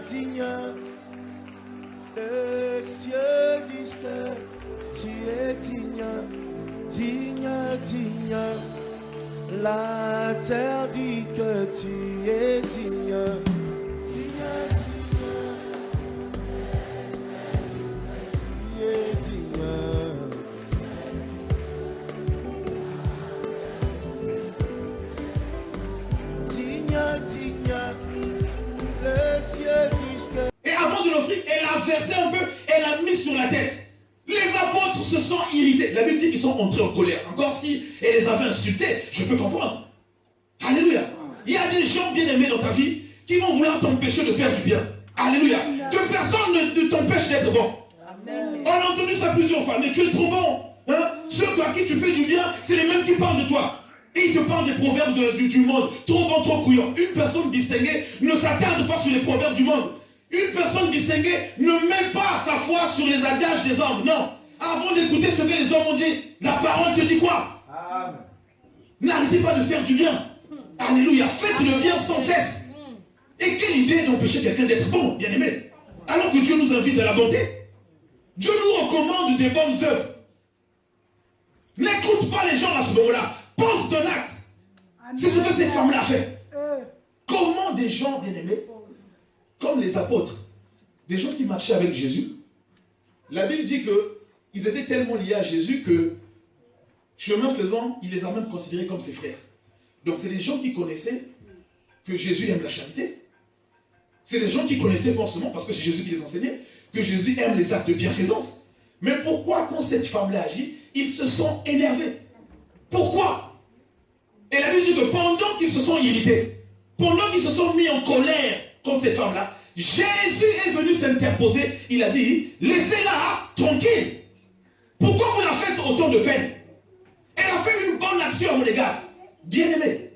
digne. Les cieux disent que tu es digne, digne, digne. La terre dit que tu es digne, digne, digne. Tu es digne. Digne, digne. Les cieux disent que... Et avant de l'offrir, elle a versé un peu, elle a mis sur la tête. Les apôtres se sont irrités. La Bible dit qu'ils sont entrés en colère. Encore si elle les avait insultés, je peux comprendre. Alléluia. Il y a des gens bien aimés dans ta vie qui vont vouloir t'empêcher de faire du bien. Alléluia. Que personne ne t'empêche d'être bon. Amen. On a entendu ça plusieurs fois, mais tu es trop bon. Hein? Ceux à qui tu fais du bien, c'est les mêmes qui parlent de toi. Et ils te parlent des proverbes du monde. Trop bon, trop couillon. Une personne distinguée ne s'attarde pas sur les proverbes du monde. Une personne distinguée ne met pas sa foi sur les adages des hommes. Non. Avant d'écouter ce que les hommes ont dit, la parole te dit quoi? N'arrêtez pas de faire du bien. Alléluia. Faites le bien sans cesse. Et quelle idée d'empêcher quelqu'un d'être bon, bien aimé. Alors que Dieu nous invite à la bonté. Dieu nous recommande des bonnes œuvres. N'écoute pas les gens à ce moment-là. Pose ton acte. C'est ce que cette femme-là a fait. Comment des gens, bien aimés, comme les apôtres, des gens qui marchaient avec Jésus, la Bible dit qu'ils étaient tellement liés à Jésus que, chemin faisant, il les a même considérés comme ses frères. Donc c'est des gens qui connaissaient que Jésus aime la charité. C'est des gens qui connaissaient forcément, parce que c'est Jésus qui les enseignait, que Jésus aime les actes de bienfaisance. Mais pourquoi, quand cette femme-là agit, ils se sont énervés? Pourquoi? Et la Bible dit que pendant qu'ils se sont irrités, pendant qu'ils se sont mis en colère contre cette femme-là, Jésus est venu s'interposer. Il a dit, laissez-la tranquille. Pourquoi vous la faites autant de peine? Elle a fait une bonne action à mon égard. Bien-aimé.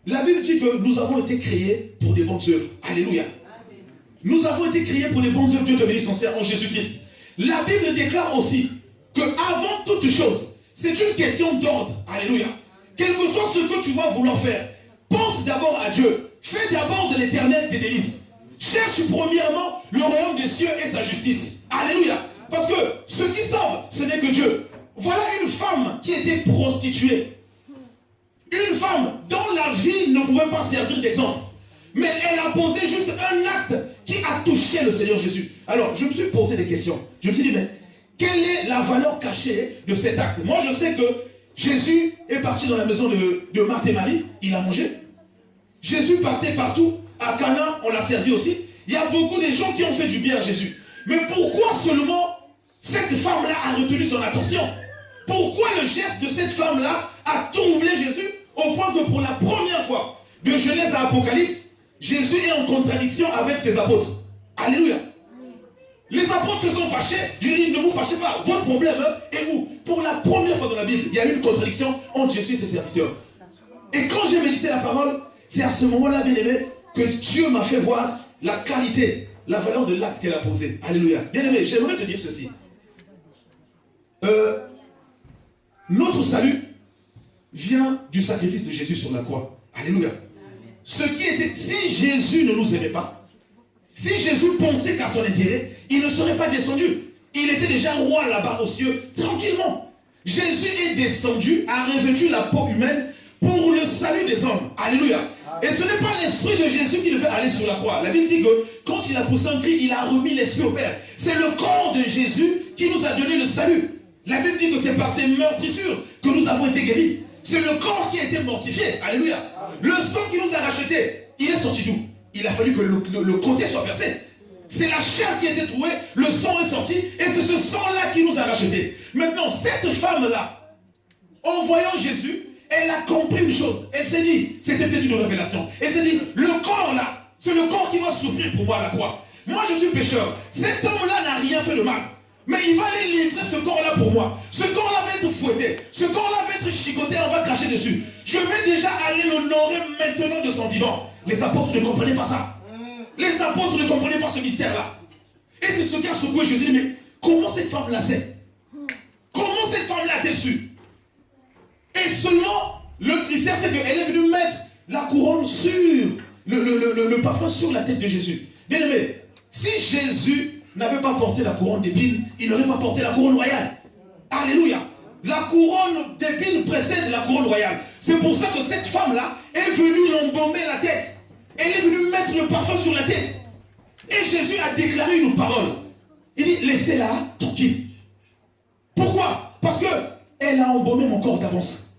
La Bible dit que nous avons été créés pour des bonnes œuvres. Alléluia. Nous avons été créés pour des bonnes œuvres. Dieu te bénisse en Jésus-Christ. La Bible déclare aussi que avant toute chose, c'est une question d'ordre. Alléluia. Quel que soit ce que tu vas vouloir faire, pense d'abord à Dieu. Fais d'abord de l'Éternel tes délices. Cherche premièrement le royaume des cieux et sa justice. Alléluia. Parce que ce qui sauve, ce n'est que Dieu. Voilà une femme qui était prostituée. Une femme dont la vie ne pouvait pas servir d'exemple. Mais elle a posé juste un acte qui a touché le Seigneur Jésus. Alors, je me suis posé des questions. Je me suis dit, mais quelle est la valeur cachée de cet acte? Moi, je sais que Jésus est parti dans la maison de Marthe et Marie. Il a mangé. Jésus partait partout. À Cana, on l'a servi aussi. Il y a beaucoup de gens qui ont fait du bien à Jésus. Mais pourquoi seulement cette femme-là a retenu son attention? Pourquoi le geste de cette femme-là a troublé Jésus au point que pour la première fois, de Genèse à Apocalypse, Jésus est en contradiction avec ses apôtres. Alléluia. Les apôtres se sont fâchés. Dieu dit, ne vous fâchez pas. Votre problème est où? Pour la première fois dans la Bible, il y a eu une contradiction entre Jésus et ses serviteurs. Et quand j'ai médité la parole, c'est à ce moment-là, bien aimé, que Dieu m'a fait voir la qualité, la valeur de l'acte qu'elle a posé. Alléluia. Bien aimé, j'aimerais te dire ceci. Notre salut vient du sacrifice de Jésus sur la croix. Alléluia. Ce qui était, si Jésus ne nous aimait pas, si Jésus pensait qu'à son intérêt, il ne serait pas descendu. Il était déjà roi là-bas aux cieux, tranquillement. Jésus est descendu, a revêtu la peau humaine pour le salut des hommes. Alléluia. Et ce n'est pas l'esprit de Jésus qui devait aller sur la croix. La Bible dit que quand il a poussé un cri, il a remis l'esprit au Père. C'est le corps de Jésus qui nous a donné le salut. La Bible dit que c'est par ses meurtrissures que nous avons été guéris. C'est le corps qui a été mortifié. Alléluia. Le sang qui nous a rachetés, il est sorti d'où? Il a fallu que le côté soit percé. C'est la chair qui a été trouée, le sang est sorti, et c'est ce sang-là qui nous a rachetés. Maintenant, cette femme-là, en voyant Jésus, elle a compris une chose. Elle s'est dit, c'était peut-être une révélation. Elle s'est dit, le corps là, c'est le corps qui va souffrir pour moi à la croix. Moi, je suis pécheur. Cet homme-là n'a rien fait de mal. Mais il va aller livrer ce corps-là pour moi. Ce corps-là va être fouetté. Ce corps-là va être chicoté, on va cracher dessus. Je vais déjà aller l'honorer maintenant de son vivant. Les apôtres ne comprenaient pas ça. Les apôtres ne comprenaient pas ce mystère-là. Et c'est ce qui a secoué Jésus. Mais comment cette femme-là sait? Comment cette femme-là a-t-elle su? Et seulement, le mystère, c'est qu'elle est venue mettre la couronne sur le parfum sur la tête de Jésus. Bien aimé, si Jésus n'avait pas porté la couronne d'épines, il n'aurait pas porté la couronne royale. Alléluia. La couronne d'épines précède la couronne royale. C'est pour ça que cette femme-là est venue l'embaumer la tête. Elle est venue mettre le parfum sur la tête. Et Jésus a déclaré une parole. Il dit, laissez-la tranquille. Pourquoi? Parce qu'elle a embaumé mon corps d'avance.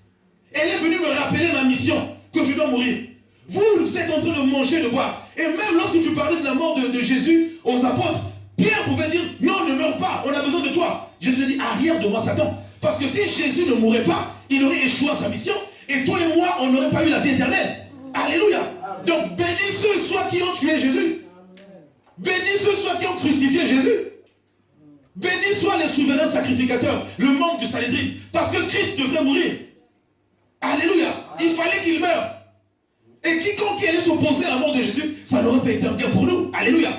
Elle est venue me rappeler ma mission, que je dois mourir. Vous êtes en train de manger, de boire. Et même lorsque tu parlais de la mort de Jésus aux apôtres, Pierre pouvait dire, non, ne meurs pas, on a besoin de toi. Jésus dit, arrière de moi Satan. Parce que si Jésus ne mourait pas, il aurait échoué à sa mission. Et toi et moi, on n'aurait pas eu la vie éternelle. Alléluia. Donc bénis ceux soit qui ont tué Jésus. Bénis ceux soit qui ont crucifié Jésus. Bénis soient les souverains sacrificateurs, le membre du Sanhédrin. Parce que Christ devrait mourir. Alléluia. Il fallait qu'il meure. Et quiconque allait s'opposer à la mort de Jésus, ça n'aurait pas été un bien pour nous. Alléluia.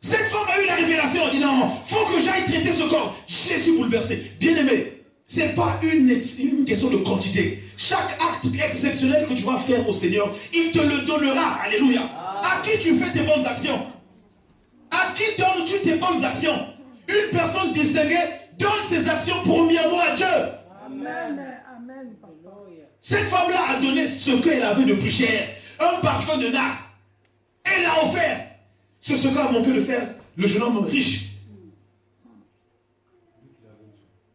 Cette femme a eu la révélation en disant, non, il faut que j'aille traiter ce corps. Jésus bouleversé. Bien aimé, ce n'est pas une question de quantité. Chaque acte exceptionnel que tu vas faire au Seigneur, il te le donnera. Alléluia. À qui tu fais tes bonnes actions? À qui donnes-tu tes bonnes actions? Une personne distinguée donne ses actions premièrement à Dieu. Amen. Amen. Cette femme-là a donné ce qu'elle avait de plus cher. Un parfum de nard. Elle l'a offert. C'est ce qu'a manqué de faire le jeune homme riche.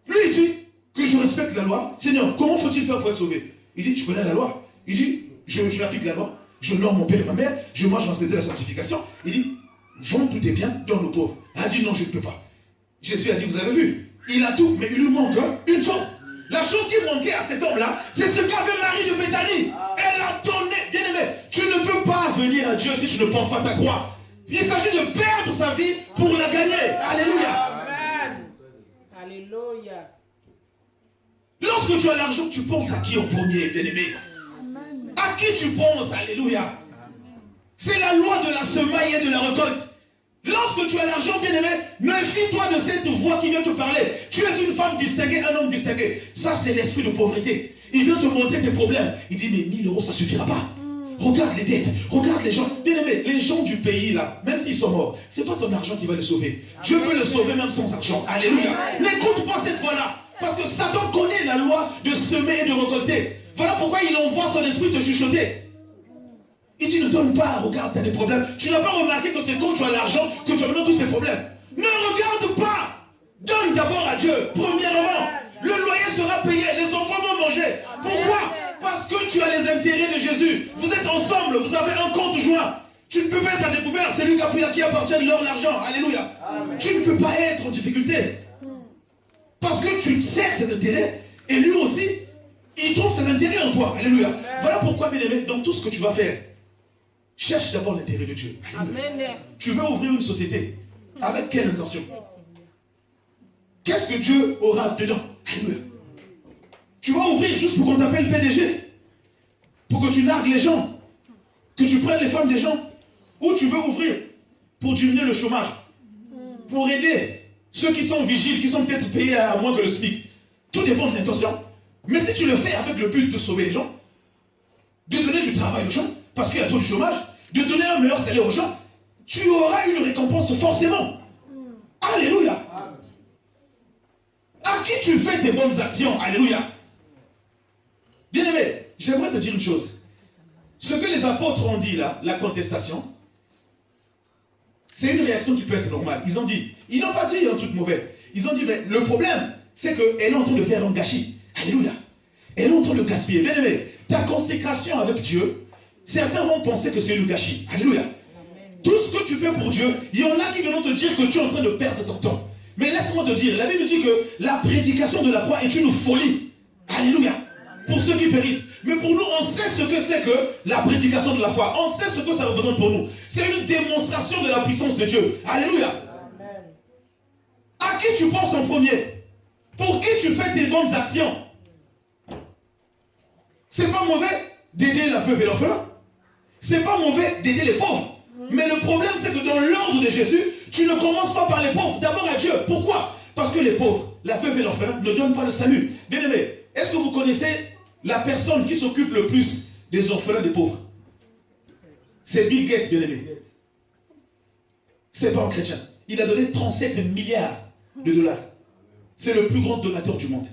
Lui, il dit que je respecte la loi. Seigneur, comment faut-il faire pour être sauvé? Il dit, tu connais la loi? Il dit, je applique la loi. Je honore mon père et ma mère. Je marche dans cette de la sanctification. Il dit, vends tous tes biens, donne aux pauvres. Elle a dit, non, je ne peux pas. Jésus a dit, vous avez vu, il a tout, mais il lui manque une chose. La chose qui manquait à cet homme-là, c'est ce qu'avait Marie de Béthanie. Elle a donné. Bien aimé, tu ne peux pas venir à Dieu si tu ne portes pas ta croix. Il s'agit de perdre sa vie pour la gagner. Alléluia. Amen. Alléluia. Lorsque tu as l'argent, tu penses à qui en premier, bien aimé? À qui tu penses? Alléluia. C'est la loi de la semaille et de la récolte. Lorsque tu as l'argent, bien aimé, méfie-toi de cette voix qui vient te parler. Tu es une femme distinguée, un homme distingué. Ça, c'est l'esprit de pauvreté. Il vient te montrer tes problèmes. Il dit, mais 1000 euros, ça ne suffira pas. Regarde les dettes, regarde les gens. Bien aimé, les gens du pays là, même s'ils sont morts, ce n'est pas ton argent qui va les sauver. Dieu peut les sauver même sans argent. Alléluia. N'écoute pas cette voix-là. Parce que Satan connaît la loi de semer et de récolter. Voilà pourquoi il envoie son esprit te chuchoter. Il dit, ne donne pas, regarde, tu as des problèmes. Tu n'as pas remarqué que c'est quand tu as l'argent que tu as maintenant tous ces problèmes. Ne regarde pas. Donne d'abord à Dieu, premièrement. Le loyer sera payé, les enfants vont manger. Pourquoi? Parce que tu as les intérêts de Jésus. Vous êtes ensemble, vous avez un compte joint. Tu ne peux pas être à découvert, c'est lui à qui appartient l'or, l'argent. Alléluia. Amen. Tu ne peux pas être en difficulté. Parce que tu sais ses intérêts. Et lui aussi, il trouve ses intérêts en toi. Alléluia. Amen. Voilà pourquoi, bien aimé, dans tout ce que tu vas faire, cherche d'abord l'intérêt de Dieu. Amen. Tu veux ouvrir une société. Avec quelle intention? Qu'est-ce que Dieu aura dedans? Alléluia. Tu vas ouvrir juste pour qu'on t'appelle PDG. Pour que tu largues les gens. Que tu prennes les femmes des gens. Ou tu veux ouvrir pour diminuer le chômage. Pour aider ceux qui sont vigiles, qui sont peut-être payés à moins que le SMIC. Tout dépend de l'intention. Mais si tu le fais avec le but de sauver les gens, de donner du travail aux gens, parce qu'il y a trop de chômage, de donner un meilleur salaire aux gens, tu auras une récompense forcément. Alléluia. À qui tu fais tes bonnes actions? Alléluia. Bien-aimé, j'aimerais te dire une chose. Ce que les apôtres ont dit là, la contestation, c'est une réaction qui peut être normale. Ils ont dit, ils n'ont pas dit un truc mauvais. Ils ont dit, mais le problème, c'est qu'elle est en train de faire un gâchis. Alléluia. Elle est en train de gaspiller. Bien-aimé, ta consécration avec Dieu, certains vont penser que c'est le gâchis. Alléluia. Tout ce que tu fais pour Dieu, il y en a qui viennent te dire que tu es en train de perdre ton temps. Mais laisse-moi te dire, la Bible dit que la prédication de la croix est une folie. Alléluia. Pour ceux qui périssent. Mais pour nous, on sait ce que c'est que la prédication de la foi. On sait ce que ça représente pour nous. C'est une démonstration de la puissance de Dieu. Alléluia. Amen. À qui tu penses en premier? Pour qui tu fais tes bonnes actions? C'est pas mauvais d'aider la veuve et l'orphelin. C'est pas mauvais d'aider les pauvres. Mais le problème, c'est que dans l'ordre de Jésus, tu ne commences pas par les pauvres, d'abord à Dieu. Pourquoi? Parce que les pauvres, la veuve et l'orphelin, ne donnent pas le salut. Bien aimé, est-ce que vous connaissez la personne qui s'occupe le plus des orphelins, des pauvres? C'est Bill Gates, bien aimé. C'est pas un chrétien. Il a donné 37 milliards de dollars. C'est le plus grand donateur du monde.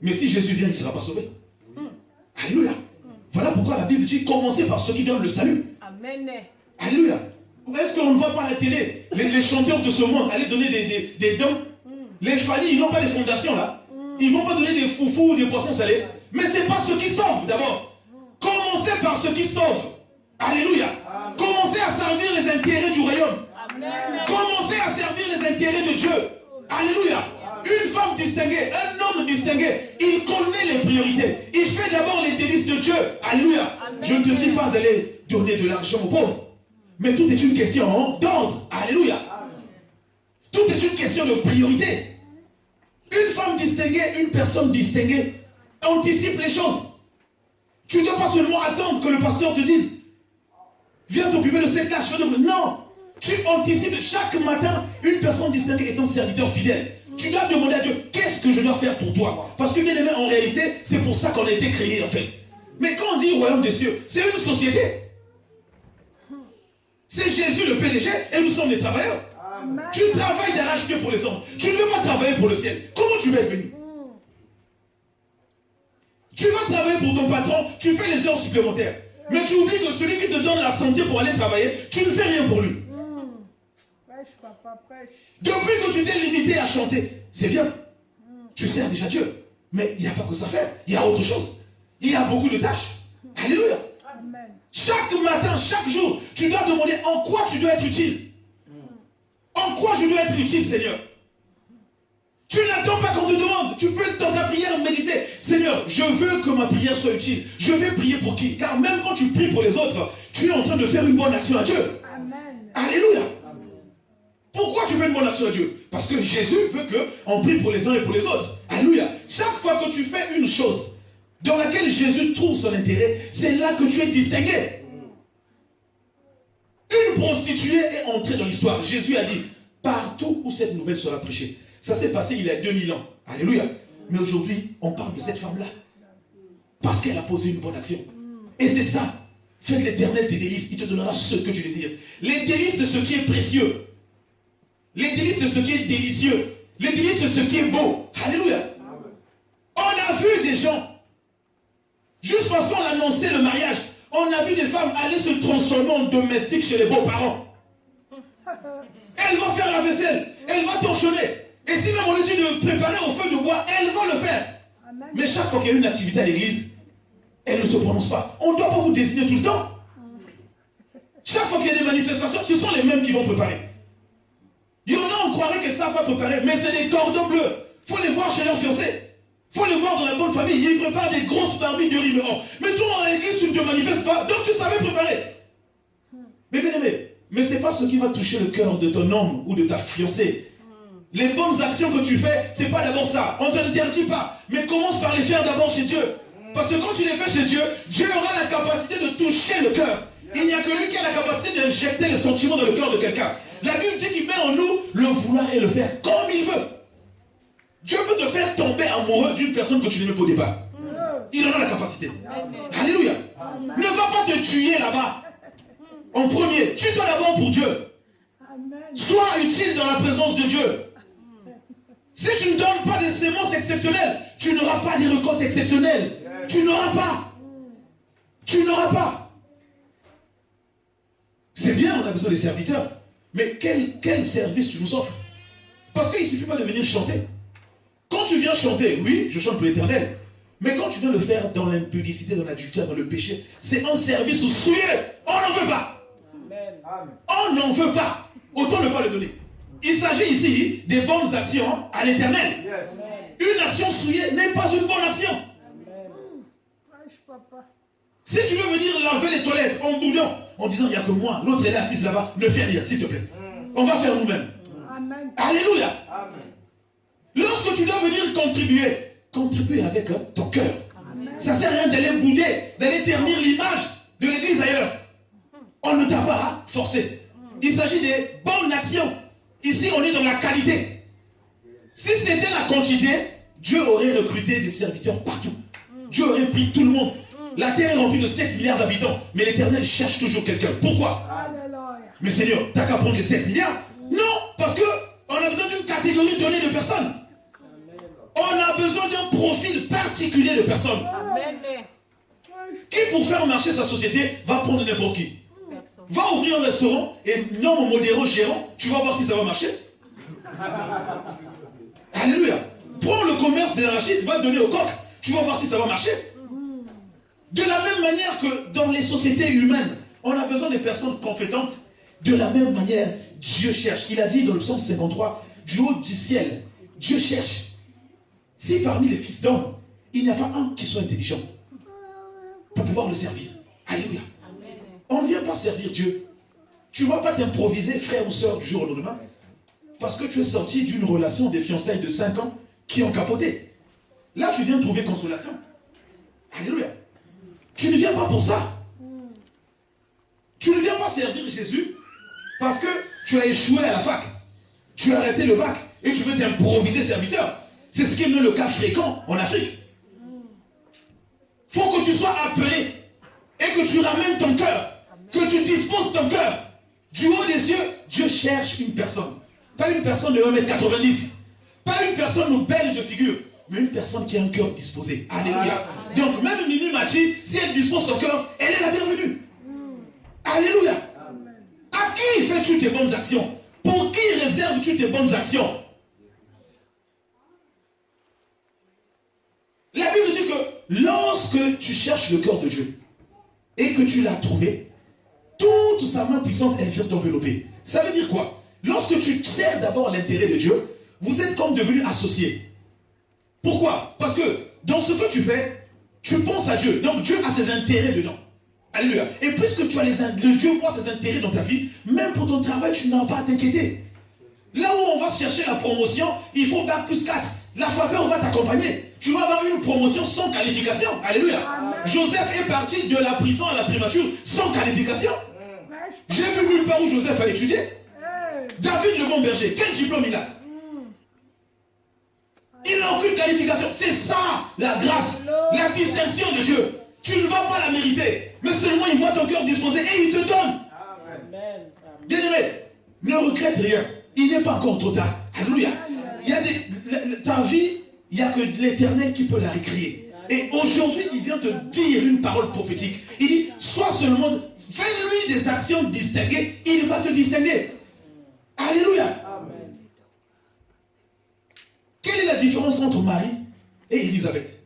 Mais si Jésus vient, il ne sera pas sauvé. Alléluia. Voilà pourquoi la Bible dit commencez par ceux qui donnent le salut. Amen. Alléluia. Est-ce qu'on ne voit pas à la télé les chanteurs de ce monde aller donner des dons? Les familles, ils n'ont pas de fondation là. Ils ne vont pas donner des foufous ou des poissons salés. Mais ce n'est pas ceux qui sauvent d'abord. Commencez par ceux qui sauvent. Alléluia. Amen. Commencez à servir les intérêts du royaume. Amen. Commencez à servir les intérêts de Dieu. Alléluia. Amen. Une femme distinguée, un homme distingué, il connaît les priorités. Il fait d'abord les délices de Dieu. Alléluia. Amen. Je ne te dis pas d'aller donner de l'argent aux pauvres. Mais tout est une question d'ordre. Alléluia. Amen. Tout est une question de priorité. Une femme distinguée, une personne distinguée, anticipe les choses. Tu ne dois pas seulement attendre que le pasteur te dise viens t'occuper de cette tâche. Non. Tu anticipes chaque matin, une personne distinguée est un serviteur fidèle. Tu dois demander à Dieu, qu'est-ce que je dois faire pour toi? Parce que bien aimé, en réalité, c'est pour ça qu'on a été créé en fait. Mais quand on dit royaume des cieux, c'est une société. C'est Jésus le PDG et nous sommes des travailleurs. Amen. Tu travailles d'arrache-pied pour les hommes. Tu ne veux pas travailler pour le ciel. Comment tu vas être béni? Tu vas travailler pour ton patron, tu fais les heures supplémentaires. Mais tu oublies que celui qui te donne la santé pour aller travailler, tu ne fais rien pour lui. Prêche, papa, prêche. Depuis que tu t'es limité à chanter, c'est bien. Tu sers déjà Dieu. Mais il n'y a pas que ça à faire. Il y a autre chose. Il y a beaucoup de tâches. Alléluia. Amen. Chaque matin, chaque jour, tu dois demander en quoi tu dois être utile. En quoi je dois être utile, Seigneur? Tu n'attends pas qu'on te demande. Tu peux dans ta prière méditer. Seigneur, je veux que ma prière soit utile. Je vais prier pour qui? Car même quand tu pries pour les autres, tu es en train de faire une bonne action à Dieu. Amen. Alléluia. Amen. Pourquoi tu fais une bonne action à Dieu? Parce que Jésus veut qu'on prie pour les uns et pour les autres. Alléluia. Chaque fois que tu fais une chose dans laquelle Jésus trouve son intérêt, c'est là que tu es distingué. Une prostituée est entrée dans l'histoire. Jésus a dit, partout où cette nouvelle sera prêchée. Ça s'est passé il y a 2000 ans. Alléluia. Mais aujourd'hui, on parle de cette femme-là. Parce qu'elle a posé une bonne action. Et c'est ça. Fais de l'Éternel tes délices. Il te donnera ce que tu désires. Les délices, c'est ce qui est précieux. Les délices, c'est ce qui est délicieux. Les délices, c'est ce qui est beau. Alléluia. On a vu des gens, juste parce qu'on annonçait le mariage, on a vu des femmes aller se transformer en domestiques chez les beaux-parents. Elle va faire la vaisselle. Elle va torchonner. Et si même on lui dit de préparer au feu de bois, elle va le faire. Amen. Mais chaque fois qu'il y a une activité à l'église, elle ne se prononce pas. On ne doit pas vous désigner tout le temps. Chaque fois qu'il y a des manifestations, ce sont les mêmes qui vont préparer. Il y en a, on croirait qu'elles savent pas préparer, mais c'est des cordons bleus. Il faut les voir chez leurs fiancés. Il faut les voir dans la bonne famille. Ils préparent des grosses marmites de riz. Mais toi, à l'église, tu ne te manifestes pas, donc tu savais préparer. Mais bien aimé, mais ce n'est pas ce qui va toucher le cœur de ton homme ou de ta fiancée. Les bonnes actions que tu fais, ce n'est pas d'abord ça. On ne t'interdit pas. Mais commence par les faire d'abord chez Dieu. Parce que quand tu les fais chez Dieu, Dieu aura la capacité de toucher le cœur. Il n'y a que lui qui a la capacité d'injecter les sentiments dans le cœur de quelqu'un. La Bible dit qu'il met en nous le vouloir et le faire comme il veut. Dieu peut te faire tomber amoureux d'une personne que tu n'aimais pas au départ. Il en a la capacité. Alléluia. Ne va pas te tuer là-bas. En premier, tue-toi d'abord pour Dieu. Sois utile dans la présence de Dieu. Si tu ne donnes pas des semences exceptionnelles, tu n'auras pas des récoltes exceptionnelles. Tu n'auras pas. Tu n'auras pas. C'est bien, on a besoin des serviteurs. Mais quel service tu nous offres? Parce qu'il ne suffit pas de venir chanter. Quand tu viens chanter, oui, je chante pour l'Éternel. Mais quand tu viens le faire dans l'impudicité, dans l'adultère, dans le péché, c'est un service souillé. On n'en veut pas. Amen. On n'en veut pas. Autant ne pas le donner. Il s'agit ici des bonnes actions à l'Éternel. Yes. Une action souillée n'est pas une bonne action. Si tu veux venir laver les toilettes en boudant, en disant il n'y a que moi, l'autre est assise là-bas, ne fais rien, s'il te plaît. On va faire nous-mêmes. Alléluia. Amen. Lorsque tu dois venir contribuer avec ton cœur. Ça ne sert à rien d'aller bouder, d'aller ternir l'image de l'église ailleurs. On ne t'a pas forcé. Il s'agit des bonnes actions. Ici, on est dans la qualité. Si c'était la quantité, Dieu aurait recruté des serviteurs partout. Dieu aurait pris tout le monde. La terre est remplie de 7 milliards d'habitants, mais l'Éternel cherche toujours quelqu'un. Pourquoi? Alléluia. Mais Seigneur, t'as qu'à prendre les 7 milliards? Non, parce qu'on a besoin d'une catégorie donnée de personnes. On a besoin d'un profil particulier de personnes. Amen. Qui, pour faire marcher sa société, va prendre n'importe qui? Personne. Va ouvrir un restaurant et nomme un modéré gérant, tu vas voir si ça va marcher. Alléluia. Prends le commerce de l'arachide, va le donner au coq, tu vas voir si ça va marcher. De la même manière que dans les sociétés humaines, on a besoin des personnes compétentes. De la même manière, Dieu cherche. Il a dit dans le psaume 53, du haut du ciel, Dieu cherche. Si parmi les fils d'hommes, il n'y a pas un qui soit intelligent pour pouvoir le servir. Alléluia. On ne vient pas servir Dieu. Tu ne vas pas t'improviser frère ou soeur du jour au lendemain parce que tu es sorti d'une relation des fiançailles de 5 ans qui ont capoté. Là, tu viens trouver consolation. Alléluia. Tu ne viens pas pour ça. Tu ne viens pas servir Jésus parce que tu as échoué à la fac. Tu as arrêté le bac et tu veux t'improviser serviteur. C'est ce qui est le cas fréquent en Afrique. Il faut que tu sois appelé et que tu ramènes ton cœur, que tu disposes ton cœur. Du haut des cieux, Dieu cherche une personne. Pas une personne de 1m90. Pas une personne belle de figure, mais une personne qui a un cœur disposé. Alléluia. Donc même Mimi Machi, si elle dispose son cœur, elle est la bienvenue. Alléluia. À qui fais-tu tes bonnes actions? Pour qui réserves-tu tes bonnes actions? La Bible dit que lorsque tu cherches le cœur de Dieu et que tu l'as trouvé, toute sa main puissante, elle vient t'envelopper. Ça veut dire quoi? Lorsque tu sers d'abord l'intérêt de Dieu, vous êtes comme devenus associés. Pourquoi? Parce que dans ce que tu fais, tu penses à Dieu. Donc Dieu a ses intérêts dedans. Alléluia. Et puisque tu as Dieu voit ses intérêts dans ta vie, même pour ton travail, tu n'as pas à t'inquiéter. Là où on va chercher la promotion, il faut bac plus 4. La faveur va t'accompagner. Tu vas avoir une promotion sans qualification. Alléluia. Amen. Joseph est parti de la prison à la primature sans qualification. J'ai vu nulle part où Joseph a étudié. David le bon berger, quel diplôme il a? Il n'a aucune qualification. C'est ça la grâce, la distinction de Dieu. Tu ne vas pas la mériter, mais seulement il voit ton cœur disposé et il te donne. Bien-aimé, ne regrette rien. Il n'est pas encore trop tard. Alléluia. Il y a ta vie, il n'y a que l'Éternel qui peut la récréer. Et aujourd'hui, il vient te dire une parole prophétique. Il dit, sois seulement, fais-lui des actions distinguées, il va te distinguer. Alléluia. Amen. Quelle est la différence entre Marie et Élisabeth?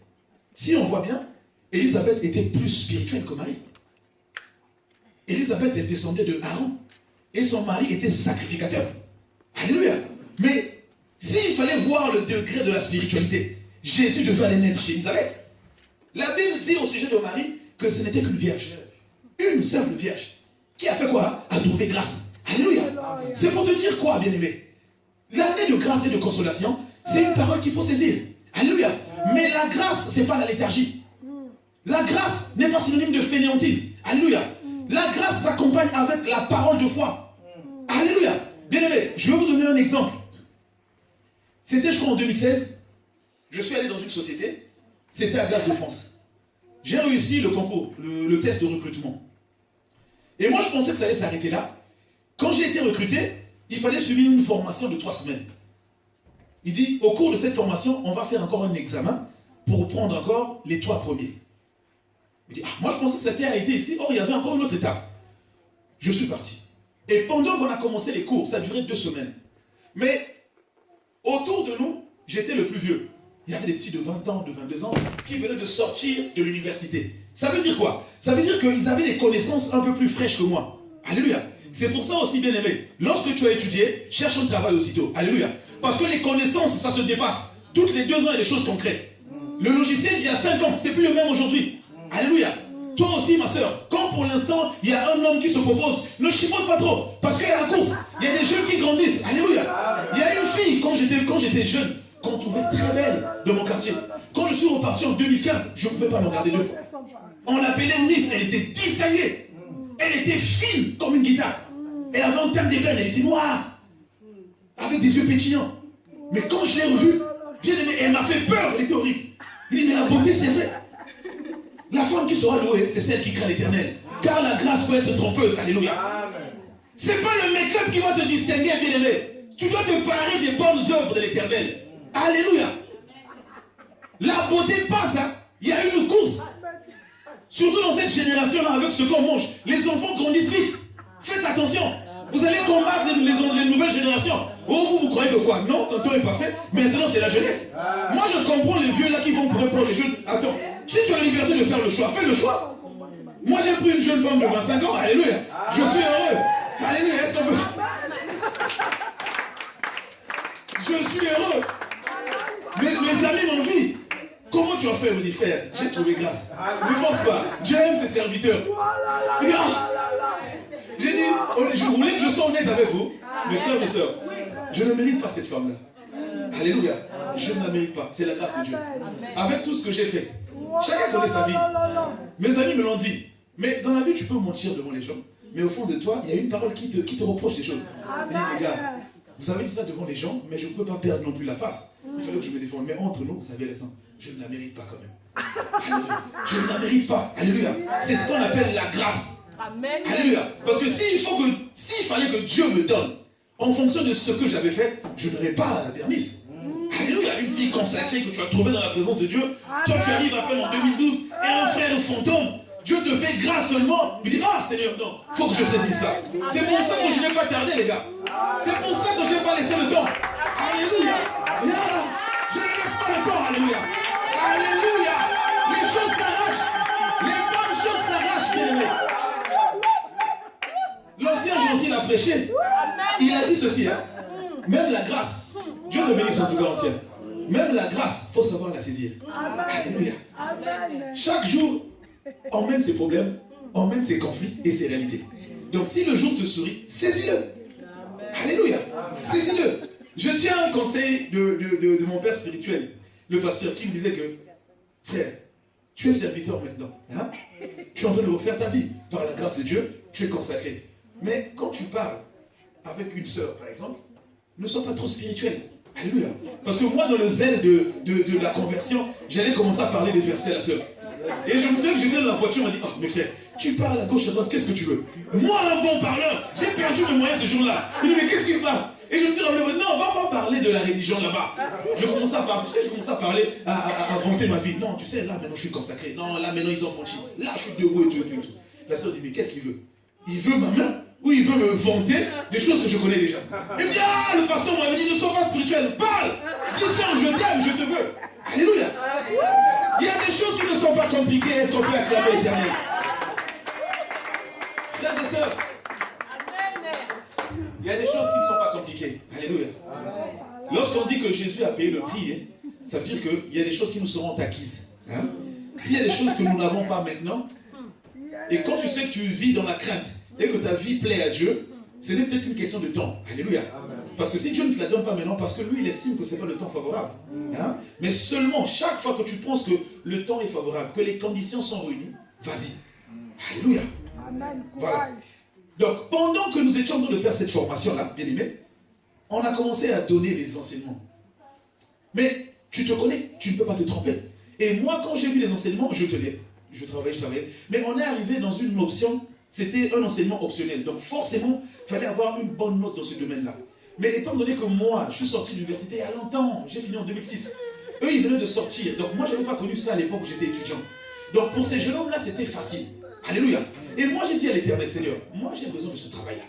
Si on voit bien, Élisabeth était plus spirituelle que Marie. Élisabeth, elle descendait de Aaron. Et son mari était sacrificateur. Alléluia. Mais s'il fallait voir le degré de la spiritualité, Jésus devait aller naître chez Élisabeth. La Bible dit au sujet de Marie que ce n'était qu'une vierge. Une simple vierge. Qui a fait quoi? A trouvé grâce. Alléluia. C'est pour te dire quoi, bien-aimé? L'année de grâce et de consolation, c'est une parole qu'il faut saisir. Alléluia. Mais la grâce, ce n'est pas la léthargie. La grâce n'est pas synonyme de fainéantise. Alléluia. La grâce s'accompagne avec la parole de foi. Alléluia. Bien-aimé, je vais vous donner un exemple. C'était, je crois, en 2016. Je suis allé dans une société. C'était à Gaz de France. J'ai réussi le concours, le test de recrutement. Et moi, je pensais que ça allait s'arrêter là. Quand j'ai été recruté, il fallait suivre une formation de 3 semaines. Il dit, au cours de cette formation, on va faire encore un examen pour prendre encore les 3 premiers. Il dit, moi je pensais que ça était arrêté ici. Or, il y avait encore une autre étape. Je suis parti. Et pendant qu'on a commencé les cours, ça a duré 2 semaines. Mais autour de nous, j'étais le plus vieux. Il y avait des petits de 20 ans, de 22 ans, qui venaient de sortir de l'université. Ça veut dire quoi? Ça veut dire qu'ils avaient des connaissances un peu plus fraîches que moi. Alléluia. C'est pour ça aussi, bien aimé, lorsque tu as étudié, cherche un travail aussitôt. Alléluia. Parce que les connaissances, ça se dépasse. Toutes les 2 ans, il y a des choses concrètes. Le logiciel d'il y a 5 ans, c'est plus le même aujourd'hui. Alléluia. Toi aussi, ma soeur, quand pour l'instant, il y a un homme qui se propose, ne chipote pas trop. Parce qu'il y a la course. Il y a des jeunes qui grandissent. Alléluia. Il y a une fille, quand j'étais jeune, qu'on trouvait très belle de mon quartier. Quand je suis reparti en 2015, je ne pouvais pas me regarder 2 fois. On l'appelait Miss, elle était distinguée. Elle était fine comme une guitare. Elle avait un teint d'ébène, elle était noire. Avec des yeux pétillants. Mais quand je l'ai revue, bien aimé, elle m'a fait peur, elle était horrible. Il dit, mais la beauté, c'est vrai. La femme qui sera louée, c'est celle qui craint l'Éternel. Car la grâce peut être trompeuse. Alléluia. C'est pas le make-up qui va te distinguer, bien-aimé. Tu dois te parer des bonnes œuvres de l'Éternel. Alléluia. La beauté passe, hein. Il y a une course. Surtout dans cette génération-là, avec ce qu'on mange. Les enfants grandissent vite. Faites attention. Vous allez combattre les nouvelles générations. Oh, vous croyez que quoi? Non, ton temps est passé. Maintenant, c'est la jeunesse. Moi, je comprends les vieux là qui vont pour les jeunes. Attends, si tu as la liberté de faire le choix, fais le choix. Moi, j'ai pris une jeune femme de 25 ans. Alléluia. Je suis heureux. Alléluia. Est-ce qu'on peut... Je suis heureux. Mes amis m'envient. Comment tu as fait, me dit frère? J'ai trouvé grâce. Ne force pas. Dieu aime ses serviteurs. J'ai dit, je voulais que je sois honnête avec vous, mes frères et mes soeurs. Je ne mérite pas cette femme-là. Alléluia. Je ne la mérite pas. C'est la grâce de Dieu. Avec tout ce que j'ai fait. Chacun connaît sa vie. Mes amis me l'ont dit. Mais dans la vie, tu peux mentir devant les gens. Mais au fond de toi, il y a une parole qui te reproche des choses. Il dit, les gars, vous avez dit ça devant les gens, mais je ne peux pas perdre non plus la face. Il fallait que je me défende. Mais entre nous, vous savez raison. Je ne la mérite pas quand même. Alléluia. Je ne la mérite pas. Alléluia. C'est ce qu'on appelle la grâce. Amen. Alléluia. Parce que s'il fallait que Dieu me donne, en fonction de ce que j'avais fait, je n'aurais pas Bernice. Alléluia. Une fille consacrée que tu as trouvée dans la présence de Dieu. Toi, tu arrives à peine en 2012 et un frère fantôme. Dieu te fait grâce seulement. Il dit, ah Seigneur, non, il faut que je saisisse ça. C'est pour ça que je n'ai pas tardé, les gars. C'est pour ça que je n'ai pas laissé le temps. Alléluia. Je ne laisse pas le temps. Alléluia. Alléluia. Les choses s'arrachent. Les bonnes choses s'arrachent, bien aimés. L'ancien Jésus l'a prêché. Il a dit ceci, hein. Même la grâce, Dieu le bénisse en tout cas ancien. Même la grâce, il faut savoir la saisir. Alléluia. Chaque jour, emmène ses problèmes, emmène ses conflits et ses réalités. Donc si le jour te sourit, saisis-le. Alléluia. Saisis-le. Je tiens un conseil de mon père spirituel, le pasteur, qui me disait que, frère, tu es serviteur maintenant. Hein? Tu es en train de refaire ta vie. Par la grâce de Dieu, tu es consacré. Mais quand tu parles avec une sœur, par exemple, ne sois pas trop spirituel. Alléluia. Parce que moi, dans le zèle de la conversion, j'allais commencer à parler des versets à la sœur. Et je me souviens que je venais dans la voiture, on m'a dit, oh, mes frères, tu parles à gauche, à droite, qu'est-ce que tu veux? Moi, un bon parleur, j'ai perdu mes moyens ce jour-là. Il dit, mais qu'est-ce qui se passe? Et je me suis dit, non, on va pas parler de la religion là-bas. Je commençais à parler, tu sais, je commençais à parler, à vanter ma vie. Non, tu sais, là, maintenant, je suis consacré. Non, là, maintenant, ils ont menti. Là, je suis debout et tout. La sœur dit, mais qu'est-ce qu'il veut? Il veut ma main? Ou il veut me vanter des choses que je connais déjà? Il me dit, ah, le pasteur m'avait dit, ne sois pas spirituel, parle! Dis-moi, je t'aime, je te veux. Alléluia. Il y a des choses qui ne sont pas compliquées. Est-ce qu'on peut acclamer l'Éternel? Frères et sœurs, il y a des choses qui ne sont pas compliquées. Alléluia. Lorsqu'on dit que Jésus a payé le prix, hein, ça veut dire qu'il y a des choses qui nous seront acquises. Hein? S'il y a des choses que nous n'avons pas maintenant, et quand tu sais que tu vis dans la crainte, et que ta vie plaît à Dieu, ce n'est peut-être une question de temps. Alléluia. Parce que si Dieu ne te la donne pas maintenant, parce que lui, il estime que ce n'est pas le temps favorable. Hein? Mais seulement, chaque fois que tu penses que le temps est favorable, que les conditions sont réunies, vas-y. Alléluia. Amen. Voilà. Donc, pendant que nous étions en train de faire cette formation-là, bien aimé, on a commencé à donner les enseignements. Mais tu te connais, tu ne peux pas te tromper. Et moi, quand j'ai vu les enseignements, je travaillais. Mais on est arrivé dans une option. C'était un enseignement optionnel. Donc forcément, il fallait avoir une bonne note dans ce domaine-là. Mais étant donné que moi, je suis sorti de l'université il y a longtemps, j'ai fini en 2006. Eux, ils venaient de sortir. Donc moi, je n'avais pas connu ça à l'époque où j'étais étudiant. Donc pour ces jeunes hommes-là, c'était facile. Alléluia. Et moi, j'ai dit à l'Éternel, Seigneur, moi, j'ai besoin de ce travail-là.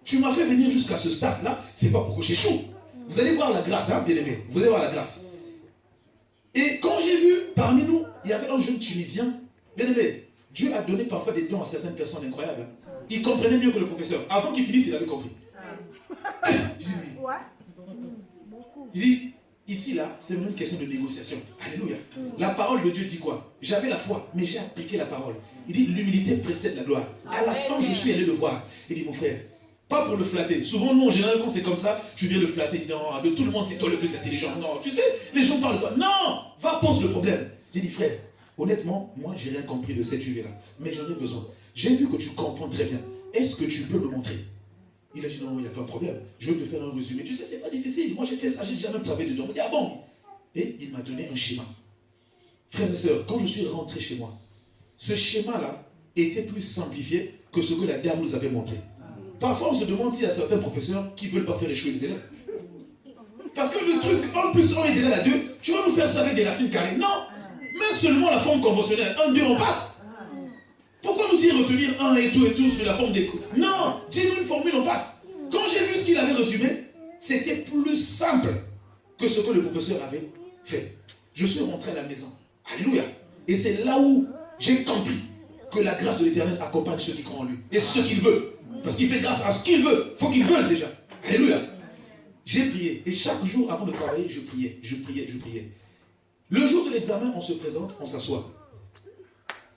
Tu m'as fait venir jusqu'à ce stade-là, c'est pas pour que j'échoue. Vous allez voir la grâce, hein, bien aimé. Vous allez voir la grâce. Et quand j'ai vu, parmi nous, il y avait un jeune Tunisien, bien aimé. Dieu a donné parfois des dons à certaines personnes incroyables. Il comprenait mieux que le professeur. Avant qu'il finisse, il avait compris. Il dit, ici, là, c'est vraiment une question de négociation. Alléluia. La parole de Dieu dit quoi? J'avais la foi, mais j'ai appliqué la parole. Il dit, l'humilité précède la gloire. À la fin, je suis allé le voir. Il dit, mon frère, pas pour le flatter. Souvent, nous, en général, quand c'est comme ça, tu viens le flatter. Il dit, non, de tout le monde, c'est toi le plus intelligent. Non, tu sais, les gens parlent de toi. Non, va pose le problème. J'ai dit, frère, honnêtement, moi, j'ai rien compris de cette UV-là. Mais j'en ai besoin. J'ai vu que tu comprends très bien. Est-ce que tu peux me montrer? Il a dit, non, il n'y a pas de problème. Je vais te faire un résumé. Tu sais, c'est pas difficile. Moi, j'ai fait ça, j'ai déjà même travaillé dedans. Il dit, ah bon? Et il m'a donné un schéma. Frères et sœurs, quand je suis rentré chez moi, ce schéma-là était plus simplifié que ce que la dame nous avait montré. Parfois, on se demande s'il y a certains professeurs qui ne veulent pas faire échouer les élèves. Parce que le truc 1 plus 1 est égal à 2, tu vas nous faire ça avec des racines carrées. Non, mais seulement la forme conventionnelle. 1, 2, on passe. Pourquoi nous dire retenir 1 et tout sur la forme des coups? Non, dis-nous une formule, on passe. Quand j'ai vu ce qu'il avait résumé, c'était plus simple que ce que le professeur avait fait. Je suis rentré à la maison. Alléluia. Et c'est là où j'ai compris que la grâce de l'Éternel accompagne ceux qui croient en lui. Et ce qu'il veut. Parce qu'il fait grâce à ce qu'il veut. Il faut qu'il veuille déjà. Alléluia. J'ai prié. Et chaque jour avant de travailler, je priais. Le jour de l'examen, on se présente, on s'assoit.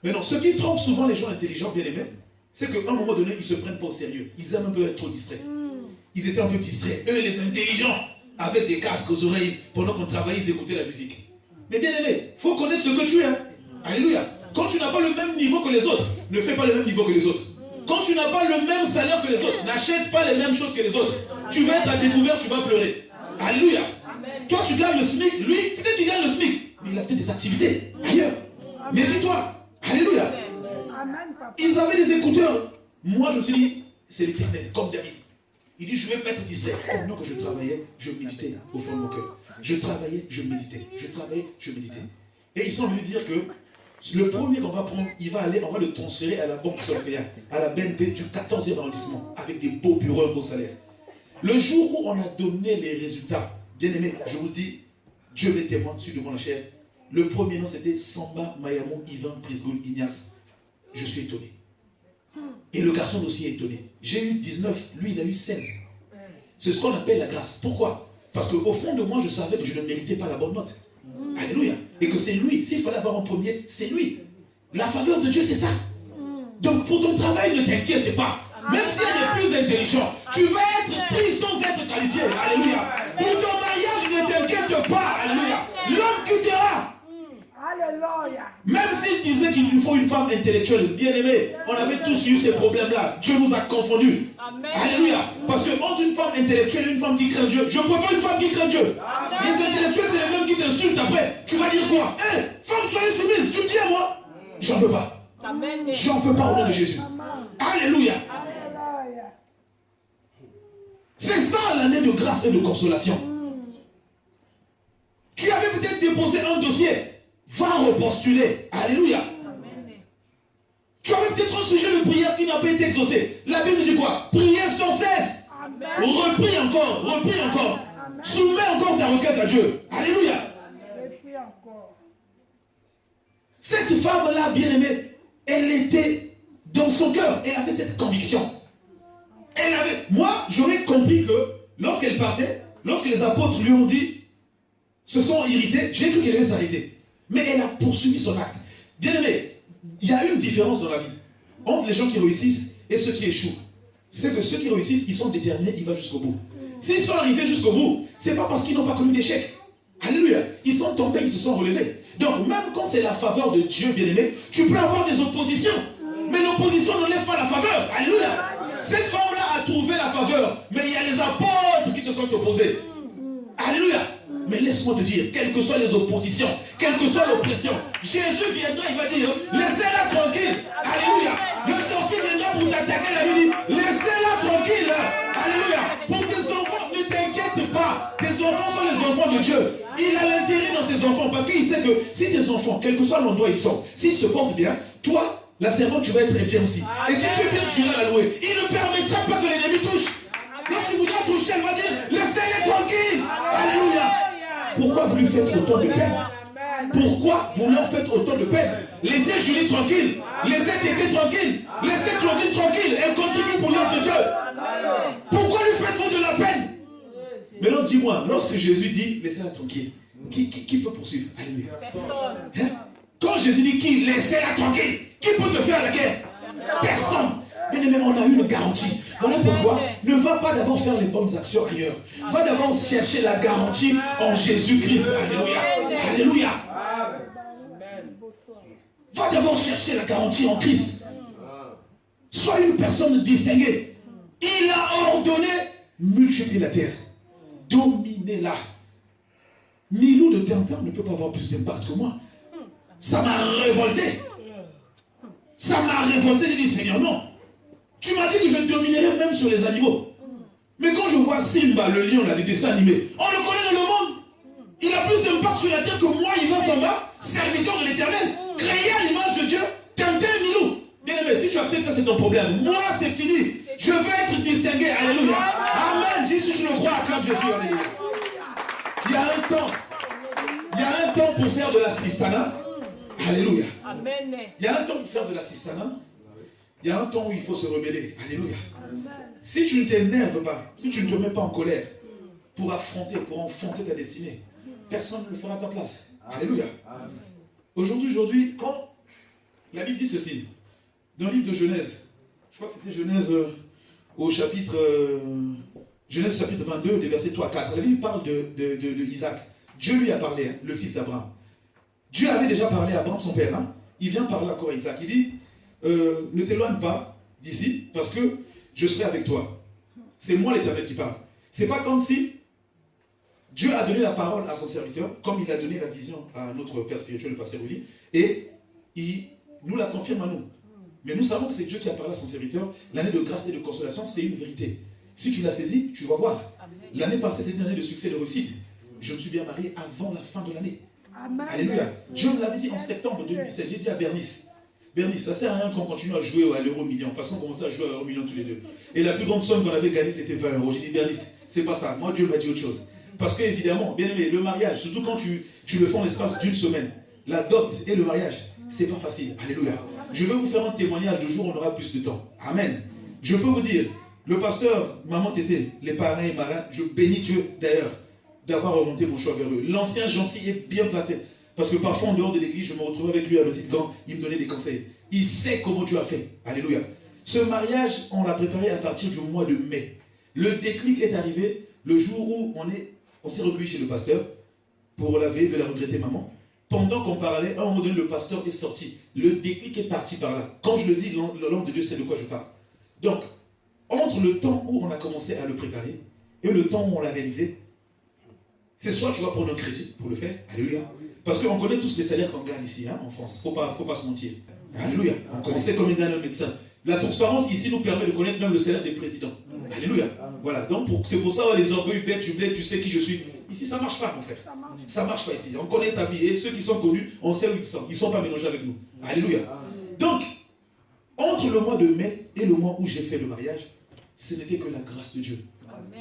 Mais non, ce qui trompe souvent les gens intelligents, bien aimés, c'est qu'à un moment donné, ils ne se prennent pas au sérieux. Ils aiment un peu être trop distraits. Ils étaient un peu distraits. Eux, les intelligents, avec des casques aux oreilles, pendant qu'on travaillait, ils écoutaient la musique. Mais bien aimé, il faut connaître ce que tu es. Hein. Alléluia. Quand tu n'as pas le même niveau que les autres, ne fais pas le même niveau que les autres. Quand tu n'as pas le même salaire que les autres, n'achète pas les mêmes choses que les autres. Tu vas être à découvert, tu vas pleurer. Alléluia. Toi, tu gagnes le SMIC, lui, peut-être qu'il gagne le SMIC, mais il a peut-être des activités ailleurs. Méfie-toi. Alléluia. Ils avaient des écouteurs. Moi, je me suis dit, c'est l'Éternel, comme David. Il dit, je ne vais pas être distrait. Pendant que je travaillais, je méditais au fond de mon cœur. Je travaillais, je méditais. Je travaillais, je méditais. Et ils sont venus dire que le premier qu'on va prendre, on va le transférer à la banque Solfea, à la BNP du 14e arrondissement, avec des beaux bureaux, un beau salaire. Le jour où on a donné les résultats, bien aimé, je vous dis, Dieu m'est témoin dessus devant la chair. Le premier nom, c'était Samba Mayamo Ivan Prisgoul Ignace. Je suis étonné. Et le garçon aussi est étonné. J'ai eu 19, lui il a eu 16. C'est ce qu'on appelle la grâce. Pourquoi? Parce qu'au fond de moi, je savais que je ne méritais pas la bonne note. Alléluia. Et que c'est lui. S'il fallait avoir en premier, c'est lui. La faveur de Dieu, c'est ça. Donc pour ton travail, ne t'inquiète pas. Même si elle est plus intelligent, tu vas être pris sans être qualifié. Alléluia. Pour ton mariage, ne t'inquiète pas. Alléluia. L'homme quittera. Alléluia. Même s'il disait qu'il nous faut une femme intellectuelle, bien aimée, on avait tous eu ces problèmes-là. Dieu nous a confondus. Amen. Alléluia. Parce que entre une femme intellectuelle et une femme qui craint Dieu, je préfère une femme qui craint Dieu. Amen. Les intellectuels, c'est les mêmes qui t'insultent après. Tu vas dire quoi? Hé, femme, soyez soumise. Tu me dis à moi? J'en veux pas. J'en veux pas au nom de Jésus. Amen. Alléluia. Alléluia. C'est ça l'année de grâce et de consolation. Tu avais peut-être déposé un dossier. Va repostuler. Alléluia. Amen. Tu avais peut-être un sujet de prière qui n'a pas été exaucé. La Bible dit quoi? Priez sans cesse. Amen. Reprie encore. Reprie encore. Amen. Soumets encore ta requête à Dieu. Alléluia. Reprie encore. Cette femme-là, bien aimée, elle était dans son cœur. Elle avait cette conviction. Moi, j'aurais compris que lorsqu'elle partait, lorsque les apôtres lui ont dit, se sont irrités, j'ai cru qu'elle allait s'arrêter. Mais elle a poursuivi son acte. Bien aimé, il y a une différence dans la vie entre les gens qui réussissent et ceux qui échouent. C'est que ceux qui réussissent, ils sont déterminés, ils vont jusqu'au bout. S'ils sont arrivés jusqu'au bout, ce n'est pas parce qu'ils n'ont pas connu d'échec. Alléluia. Ils sont tombés, ils se sont relevés. Donc même quand c'est la faveur de Dieu, bien aimé, tu peux avoir des oppositions. Mais l'opposition ne lève pas la faveur. Alléluia. Cette femme-là a trouvé la faveur. Mais il y a les apôtres qui se sont opposés. Alléluia. Mais laisse-moi te dire, quelles que soient les oppositions, quelle que soit l'oppression, Jésus viendra, il va dire, laissez-la tranquille. Alléluia. Le sorcier viendra pour t'attaquer, la Bible dit, laissez-la tranquille. Alléluia. Pour tes enfants, ne t'inquiète pas. Tes enfants sont les enfants de Dieu. Il a l'intérêt dans ses enfants parce qu'il sait que si tes enfants, quel que soit l'endroit où ils sont, s'ils se portent bien, toi, la servante, tu vas être bien aussi. Et si tu es bien, tu iras la louer. Il ne permettra pas que l'ennemi touche. Lorsqu'il voudra toucher, elle va dire, laissez-les tranquille. Alléluia. Pourquoi vous lui faites autant de peine? Pourquoi vous leur faites autant de peine? Laissez Julie tranquille. Laissez Tété tranquille. Laissez Claudine tranquille. Elle contribue pour l'œuvre de Dieu. Pourquoi lui faites-vous de la peine? Maintenant, dis-moi, lorsque Jésus dit, laissez-la tranquille, qui peut poursuivre? Alléluia. Hein? Quand Jésus dit qui? Laissez-la tranquille. Qui peut te faire la guerre? Personne. Bien aimé, on a eu une garantie. Voilà pourquoi ne va pas d'abord faire les bonnes actions ailleurs. Va d'abord chercher la garantie en Jésus-Christ. Alléluia. Alléluia. Va d'abord chercher la garantie en Christ. Sois une personne distinguée. Il a ordonné multiplier la terre. Dominez-la. Milou de Tintin ne peut pas avoir plus d'impact que moi. Ça m'a révolté. Ça m'a révolté, j'ai dit, Seigneur, non. Tu m'as dit que je dominerais même sur les animaux. Mais quand je vois Simba, le lion, là, les dessins animés, on le connaît dans le monde. Il a plus d'impact sur la terre que moi, Yvan Samba, serviteur de l'Éternel, créé à l'image de Dieu, Tintin Milou. Bien aimé, si tu acceptes ça, c'est ton problème. Moi, c'est fini. Je veux être distingué. Alléluia. Amen. Dis si tu le crois, acclame Jésus. Alléluia. Il y a un temps. Il y a un temps pour faire de l'assistanat. Alléluia. Amen. Il y a un temps pour faire de l'assistanat. Il y a un temps où il faut se rebeller. Alléluia. Si tu ne t'énerves pas, si tu ne te mets pas en colère pour affronter, pour enfanter ta destinée, personne ne le fera à ta place. Alléluia. Aujourd'hui, quand la Bible dit ceci, dans le livre de Genèse, je crois que c'était Genèse au chapitre Genèse chapitre 22, des versets 3 à 4, la Bible parle de Isaac. Dieu lui a parlé, le fils d'Abraham. Dieu avait déjà parlé à Abraham, son père. Hein? Il vient parler encore à Isaac. Il dit, ne t'éloigne pas d'ici, parce que je serai avec toi. C'est moi l'Éternel qui parle. C'est pas comme si Dieu a donné la parole à son serviteur, comme il a donné la vision à notre père spirituel, le pasteur Willy, et il nous la confirme à nous. Mais nous savons que c'est Dieu qui a parlé à son serviteur. L'année de grâce et de consolation, c'est une vérité. Si tu l'as saisi, tu vas voir. L'année passée, c'était une année de succès et de réussite. Je me suis bien marié avant la fin de l'année. Alléluia. Dieu me l'avait dit en septembre 2017. J'ai dit à Bernice, ça sert à rien qu'on continue à jouer à l'euro million, parce qu'on commençait à jouer à l'euro million tous les deux. Et la plus grande somme qu'on avait gagnée, c'était 20 euros. J'ai dit, Bernice, c'est pas ça. Moi, Dieu m'a dit autre chose. Parce que, évidemment, bien aimé, le mariage, surtout quand tu le fais en l'espace d'une semaine, la dot et le mariage, c'est pas facile. Alléluia. Je vais vous faire un témoignage le jour où on aura plus de temps. Amen. Je peux vous dire, le pasteur, maman Tété, les parrains et marrains, je bénis Dieu d'ailleurs d'avoir orienté mon choix vers eux. L'ancien Jancy est bien placé. Parce que parfois, en dehors de l'église, je me retrouvais avec lui à quand il me donnait des conseils. Il sait comment Dieu a fait. Alléluia. Ce mariage, on l'a préparé à partir du mois de mai. Le déclic est arrivé le jour où on s'est recueilli chez le pasteur pour la veille de la regrettée maman. Pendant qu'on parlait, à un moment donné, le pasteur est sorti. Le déclic est parti par là. Quand je le dis, l'homme de Dieu sait de quoi je parle. Donc, entre le temps où on a commencé à le préparer et le temps où on l'a réalisé, c'est soit tu vas prendre un crédit pour le faire. Alléluia. Parce qu'on connaît tous les salaires qu'on gagne ici, hein, en France. Faut pas se mentir. Alléluia. On connaissait combien gagne un médecin. La transparence ici nous permet de connaître même le salaire des présidents. Alléluia. Voilà. Donc, c'est pour ça, les orgueils bêtes, tu sais qui je suis. Ici, ça ne marche pas, mon frère. Ça ne marche pas ici. On connaît ta vie. Et ceux qui sont connus, on sait où ils sont. Ils ne sont pas mélangés avec nous. Alléluia. Donc, entre le mois de mai et le mois où j'ai fait le mariage, ce n'était que la grâce de Dieu.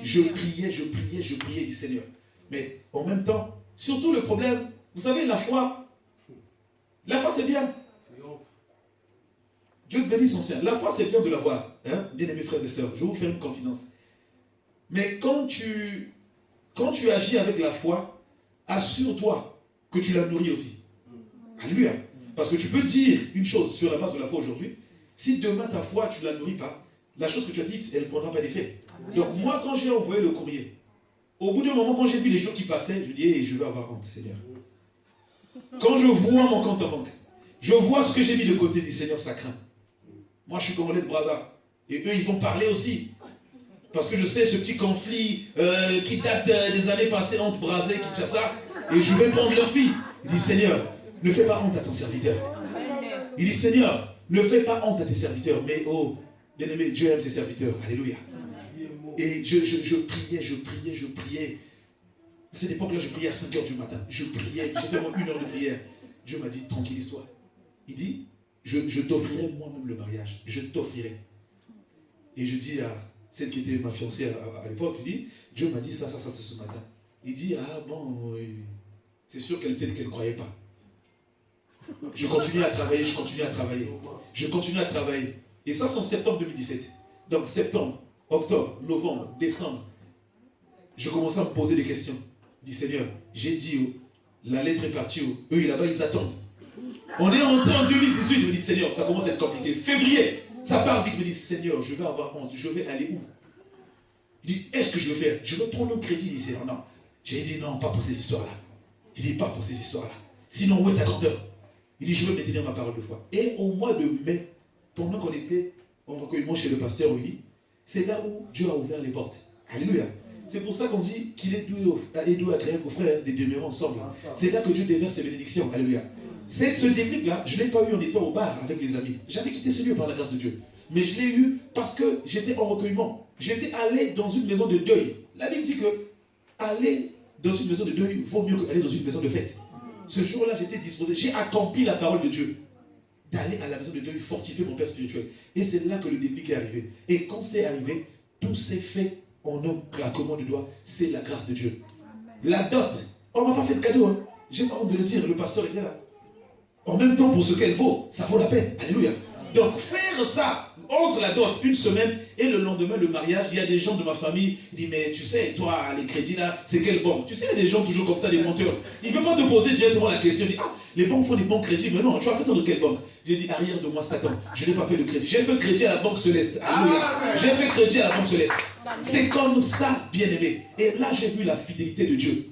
Je priais du Seigneur. Mais en même temps, surtout le problème, vous savez, la foi c'est bien. Dieu bénisse son Seigneur. La foi c'est bien de l'avoir. Hein? Bien aimés frères et sœurs, je vais vous faire une confidence. Mais quand tu agis avec la foi, assure-toi que tu la nourris aussi. Alléluia. Parce que tu peux dire une chose sur la base de la foi aujourd'hui. Si demain ta foi, tu ne la nourris pas, la chose que tu as dite, elle ne prendra pas d'effet. Donc moi, quand j'ai envoyé le courrier, au bout d'un moment, quand j'ai vu les jours qui passaient, je dis, hey, je vais avoir honte, Seigneur. Quand je vois mon compte en banque, je vois ce que j'ai mis de côté, dit Seigneur, ça craint. Moi, je suis congolais de Brazza. Et eux, ils vont parler aussi. Parce que je sais ce petit conflit qui date des années passées entre Brazza et Kinshasa. Et je vais prendre leur fille. Il dit, Seigneur, ne fais pas honte à ton serviteur. Il dit, Seigneur, ne fais pas honte à tes serviteurs. Mais oh, bien aimé, Dieu aime ses serviteurs. Alléluia. Et je priais. À cette époque-là, je priais à 5 h du matin. Je priais, j'ai fait 1 heure de prière. Dieu m'a dit, tranquillise-toi. Il dit, je t'offrirai moi-même le mariage. Je t'offrirai. Et je dis à celle qui était ma fiancée à l'époque, je dis, Dieu m'a dit ça c'est ce matin. Il dit, ah bon, c'est sûr qu'elle peut-être qu'elle ne croyait pas. Je continue à travailler. Et ça, c'est en septembre 2017. Donc septembre, octobre, novembre, décembre, je commençais à me poser des questions. Je dis, Seigneur, j'ai dit, la lettre est partie, eux là-bas, ils attendent. On est entré en 2018, je me dis, Seigneur, ça commence à être compliqué. Février, ça part vite, je me dis, Seigneur, je vais avoir honte, je vais aller où? Il dit, est-ce que je vais faire? Je vais prendre un crédit. Il dit, Seigneur, non. J'ai dit, non, pas pour ces histoires-là. Il dit, pas pour ces histoires-là. Sinon, où est ta grandeur? Il dit, je vais me tenir ma parole de foi. Et au mois de mai, pendant qu'on était en recueillement chez le pasteur Willy, c'est là où Dieu a ouvert les portes. Alléluia. C'est pour ça qu'on dit qu'il est doué agréable aux frères de demeurer ensemble. C'est là que Dieu déverse ses bénédictions. Alléluia. Ce déclic-là, je ne l'ai pas eu en étant au bar avec les amis. J'avais quitté ce lieu par la grâce de Dieu. Mais je l'ai eu parce que j'étais en recueillement. J'étais allé dans une maison de deuil. La Bible dit que aller dans une maison de deuil vaut mieux qu'aller dans une maison de fête. Ce jour-là, j'étais disposé. J'ai accompli la parole de Dieu. D'aller à la maison de deuil, fortifier mon père spirituel. Et c'est là que le déclic est arrivé. Et quand c'est arrivé, tout s'est fait en un claquement de doigts. C'est la grâce de Dieu. La dot, on ne m'a pas fait de cadeau. Hein. J'ai pas honte de le dire, le pasteur est là. En même temps, pour ce qu'elle vaut, ça vaut la peine. Alléluia. Donc, faire ça entre la dot, une semaine, et le lendemain, le mariage, il y a des gens de ma famille qui disent, mais tu sais, toi, les crédits là, c'est quelle banque? Tu sais, il y a des gens toujours comme ça, des menteurs. Ils ne veulent pas te poser directement la question. Ils disent, ah, les banques font des bons crédits. Mais non, tu as fait ça de quelle banque? J'ai dit, arrière de moi, Satan. Je n'ai pas fait le crédit. J'ai fait le crédit à la Banque Céleste. Alléluia. J'ai fait le crédit à la Banque Céleste. C'est comme ça, bien-aimé. Et là, j'ai vu la fidélité de Dieu.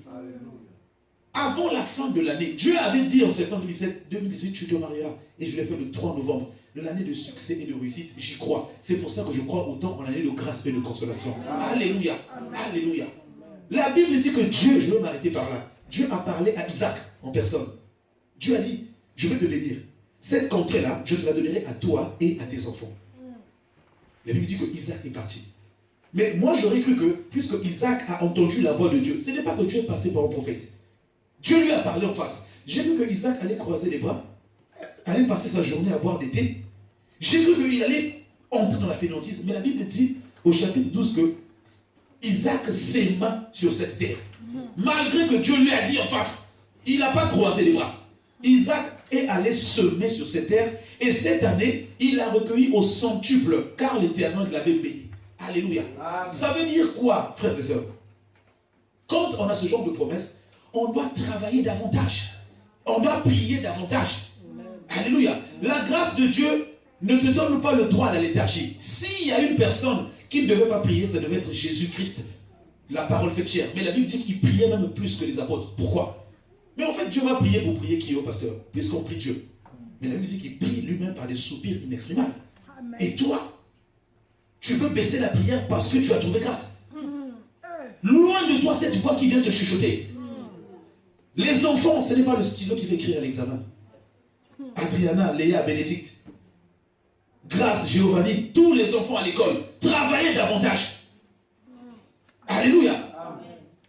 Avant la fin de l'année, Dieu avait dit en septembre 2018, tu te marieras. Et je l'ai fait le 3 novembre. L'année de succès et de réussite, j'y crois. C'est pour ça que je crois autant en l'année de grâce et de consolation. Alléluia. Alléluia. La Bible dit que Dieu, je vais m'arrêter par là. Dieu a parlé à Isaac en personne. Dieu a dit, je vais te bénir. Cette contrée-là, je te la donnerai à toi et à tes enfants. La Bible dit que Isaac est parti. Mais moi, j'aurais cru que, puisque Isaac a entendu la voix de Dieu, ce n'est pas que Dieu est passé par un prophète. Dieu lui a parlé en face. J'ai vu que Isaac allait croiser les bras, allait passer sa journée à boire des thés. J'ai cru qu'il allait entrer dans la fainéantise. Mais la Bible dit au chapitre 12 que Isaac s'aima sur cette terre. Malgré que Dieu lui a dit en face, il n'a pas croisé les bras. Isaac est allé semer sur cette terre. Et cette année, il a recueilli au centuple, car l'Éternel l'avait béni. Alléluia. Amen. Ça veut dire quoi, frères et sœurs? Quand on a ce genre de promesse, on doit travailler davantage. On doit prier davantage. Alléluia. La grâce de Dieu ne te donne pas le droit à la léthargie. S'il y a une personne qui ne devait pas prier, ça devait être Jésus-Christ. La parole fait chair. Mais la Bible dit qu'il priait même plus que les apôtres. Pourquoi? Mais en fait, Dieu va prier pour prier qui est au pasteur? Puisqu'on prie Dieu. Mais la Bible dit qu'il prie lui-même par des soupirs inexprimables. Amen. Et toi, tu veux baisser la prière parce que tu as trouvé grâce. Loin de toi cette voix qui vient te chuchoter. Les enfants, ce n'est pas le stylo qui fait écrire à l'examen. Adriana, Léa, Bénédicte, Grâce, Giovanni, tous les enfants à l'école, travaillez davantage. Alléluia.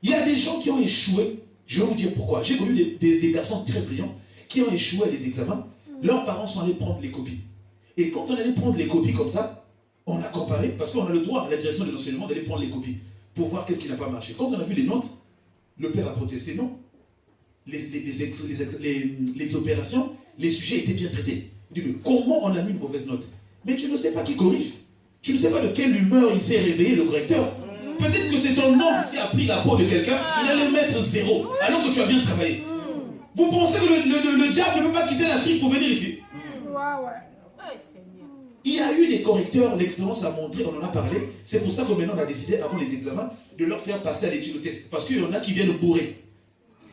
Il y a des gens qui ont échoué. Je vais vous dire pourquoi. J'ai connu des garçons très brillants qui ont échoué à les examens. Leurs parents sont allés prendre les copies. Et quand on allait prendre les copies comme ça, on a comparé, parce qu'on a le droit à la direction de l'enseignement d'aller prendre les copies pour voir qu'est-ce qui n'a pas marché. Quand on a vu les notes, le père a protesté, non. Les opérations, les sujets étaient bien traités. Il dit, mais comment on a mis une mauvaise note? Mais tu ne sais pas qui corrige. Tu ne sais pas de quelle humeur il s'est réveillé, le correcteur. Peut-être que c'est ton oncle qui a pris la peau de quelqu'un, il allait mettre 0, alors que tu as bien travaillé. Vous pensez que le diable ne peut pas quitter l'Afrique pour venir ici? Il y a eu des correcteurs, l'expérience a montré, on en a parlé. C'est pour ça que maintenant on a décidé, avant les examens, de leur faire passer à l'éthylotest. Parce qu'il y en a qui viennent bourrer.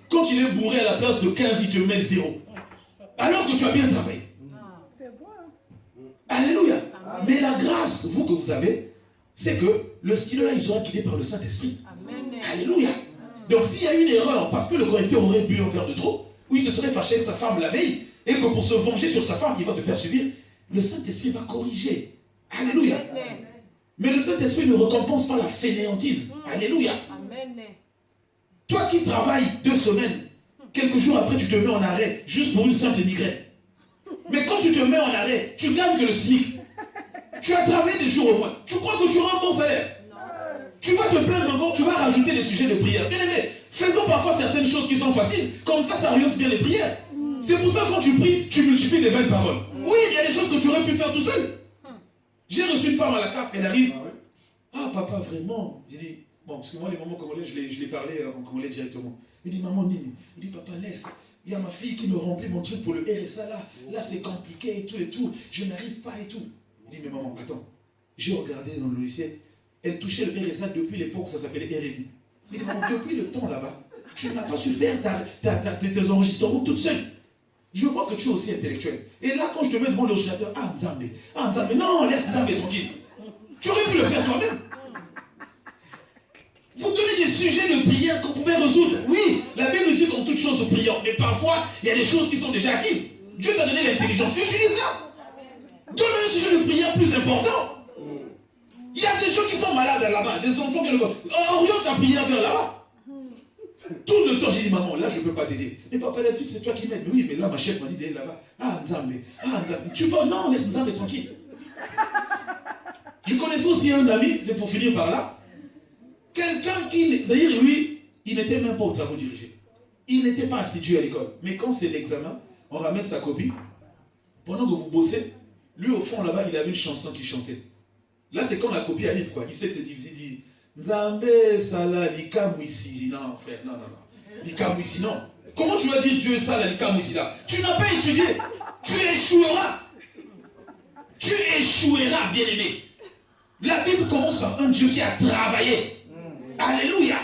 Quand il est bourré à la place de 15, il te met 0. Alors que tu as bien travaillé. Alléluia. Amen. Mais la grâce, vous que vous avez, c'est que le stylo-là, il sera guidé par le Saint-Esprit. Alléluia. Donc s'il y a une erreur, parce que le correcteur aurait bu en faire de trop, ou il se serait fâché avec sa femme la veille, et que pour se venger sur sa femme, il va te faire subir, le Saint-Esprit va corriger. Alléluia. Amen. Mais le Saint-Esprit ne récompense pas la fainéantise. Alléluia. Amen. Toi qui travailles 2 semaines, quelques jours après, tu te mets en arrêt, juste pour une simple migraine. Mais quand tu te mets en arrêt, tu gagnes que le SMIC. Tu as travaillé des jours au moins. Tu crois que tu auras un bon salaire? Non. Tu vas te plaindre encore, tu vas rajouter des sujets de prière. Bien aimé, faisons parfois certaines choses qui sont faciles. Comme ça oriente bien les prières. C'est pour ça que quand tu pries, tu multiplies les 20 paroles. Oui, il y a des choses que tu aurais pu faire tout seul. J'ai reçu une femme à la CAF, elle arrive. Ah papa, vraiment? J'ai dit, bon, parce que moi les mamans congolais, je l'ai parlé en congolais directement. Il dit, maman Nini. Il dit, papa, laisse. Il y a ma fille qui me remplit mon truc pour le RSA là. Là, c'est compliqué et tout. Je n'arrive pas et tout. Il dit, mais maman, attends. J'ai regardé dans le logiciel. Elle touchait le RSA depuis l'époque où ça s'appelait RD. Il dit, maman, depuis le temps là-bas, tu n'as pas su faire tes enregistrements toute seule. Je vois que tu es aussi intellectuel. Et là, quand je te mets devant l'ordinateur, ah, Nzambe, non, laisse Nzambe tranquille. Tu aurais pu le faire toi-même. Vous donnez des sujets de prière qu'on pouvait résoudre. Oui, la Bible dit qu'en toute chose nous prions. Mais parfois, il y a des choses qui sont déjà acquises. Dieu t'a donné l'intelligence. Utilise-la. Donne un sujet de prière plus important. Il y a des gens qui sont malades là-bas, des enfants qui oriente ta prière vers là-bas. Tout le temps, j'ai dit, maman, là, je ne peux pas t'aider. Mais papa, là, c'est toi qui m'aides. Oui, mais là, ma chef m'a dit d'aller là-bas. Ah, Nzambe. Tu peux, non, laisse Nzambe tranquille. Je connaissais aussi un ami, c'est pour finir par là. Quelqu'un qui, c'est-à-dire, lui, il n'était même pas aux travaux dirigés. Il n'était pas assidu à l'école. Mais quand c'est l'examen, on ramène sa copie. Pendant que vous bossez, lui, au fond, là-bas, il avait une chanson qu'il chantait. Là, c'est quand la copie arrive, quoi. Il sait que c'est difficile. Il dit, Nzambe, Sala, Likamwisi. Non, frère, non. Likamwisi, non. Comment tu vas dire Dieu, Sala, Likamwisi, là? Tu n'as pas étudié. Tu échoueras. Tu échoueras, bien-aimé. La Bible commence par un Dieu qui a travaillé. Alléluia.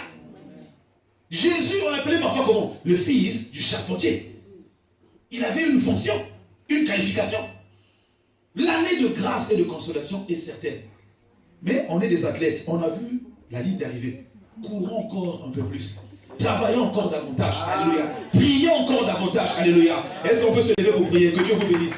Jésus, on l'appelait parfois comment? Le fils du charpentier. Il avait une fonction, une qualification. L'année de grâce et de consolation est certaine. Mais on est des athlètes. On a vu la ligne d'arrivée. Courons encore un peu plus. Travaillons encore davantage. Alléluia. Prions encore davantage. Alléluia. Est-ce qu'on peut se lever pour prier? Que Dieu vous bénisse.